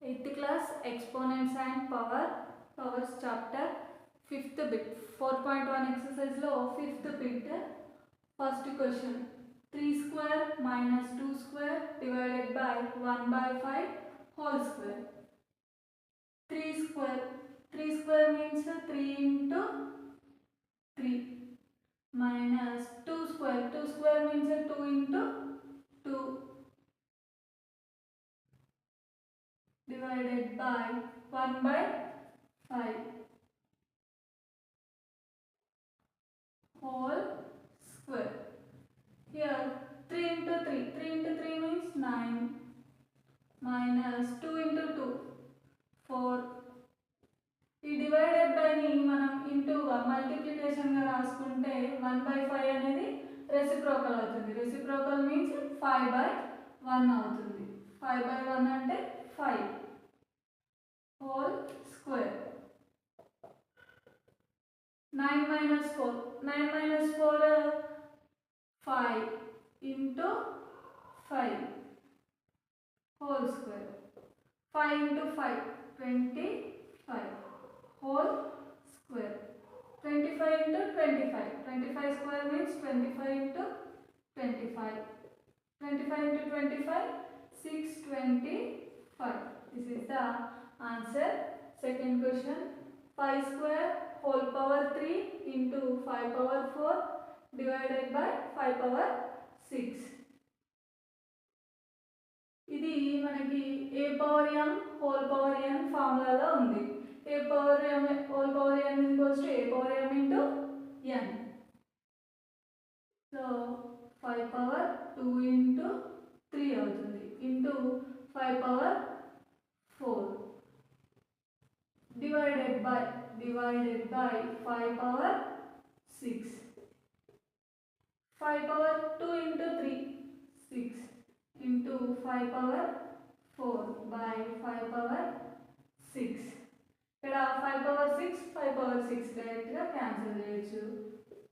8th class exponents and powers chapter 5th bit 4.1 exercise lo 5th bit first question 3 square minus 2 square divided by 1 by 5 whole square. 3 square means 3 into 3 minus 2 square means 2 into 2 divided by 1 by 5 whole square. Here 3 into 3 means 9 minus 2 into 2 4. ఈ divided by ని మనం ఇంటూగా multiplication గా రాసుకుంటే 1 by 5 అనేది reciprocal అవుతుంది. Reciprocal means 5 by 1 అవుతుంది. 5 by 1 అంటే 5 whole square. 9 minus 4 5 into 5 whole square. 5 into 5 25 whole square. 25 into 25 square means 25 into 25 into 25 625. This is the answer. Second question 5 square whole power 3 into 5 power 4 divided by 5 power 6. ఇది మనకి a power m whole power n ఫార్ములాలో ఉంది. a power m whole power n equals to a power m into n. So 5 power 2 into 3 అవుతుంది into 5 power 4 divided by 5 power 6. 5 power 2 into 3 6 into 5 power 4 by 5 power 6. ఇక్కడ 5 power 6 direct గా cancel చేయొచ్చు.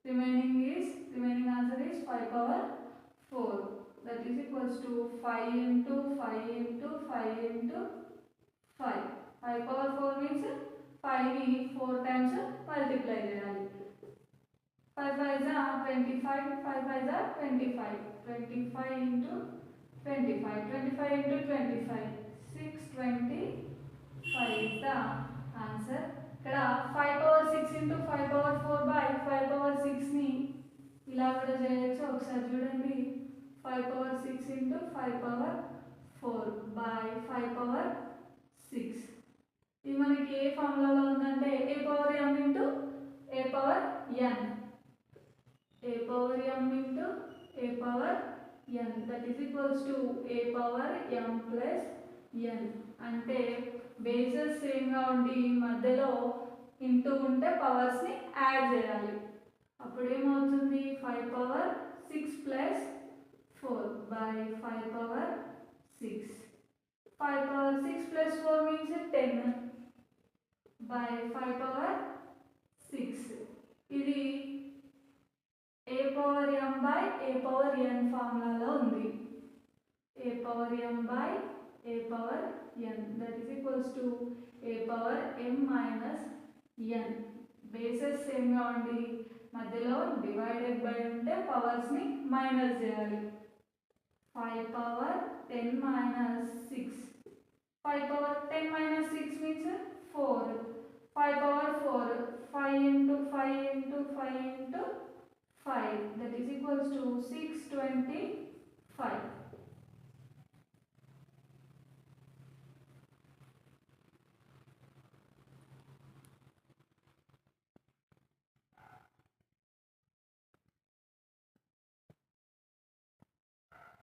remaining answer is 5 power 4, that is equals to 5 into 5 into 5 into 5. 5 power 4 means 5 ని 4 times multiply చేయాలి. 5 5s are 25, 5 5s are 25. 25 into 25 into 25 625 is the answer. ఇక్కడ 5 power 6 into 5 power 4 by 5 power 6 ని ఇలా కూడా చేయొచ్చు. ఒకసారి చూడండి. 5 power 6 into 5 power 4 by 5 power 6. ఇది మనకి ఏ ఫార్ములాలో ఉందంటే a power m into a power n. a power m into a power n, that is equals to a power m plus n. అంటే బేసెస్ సేమ్ గా ఉండి మధ్యలో ఇంటూ ఉంటే powers ని add చేయాలి. అప్పుడు ఏమవుతుంది 5 power 6 plus 4 by 5 power 6. 5 power 6 plus 4 means 10 by 5 power 6. ఇది a power m by a power n ఫార్ములాలో ఉంది. a power m by a power n, that is equals to a power m minus n. Bases same గా ఉండి మధ్యలో divided by ఉంటే powers ని minus చేయాలి. 5 power 10 minus 6. 5 power 10 minus 6 means 4. 5 power 4 5 into 5 into 5 into 5, that is equals to 625.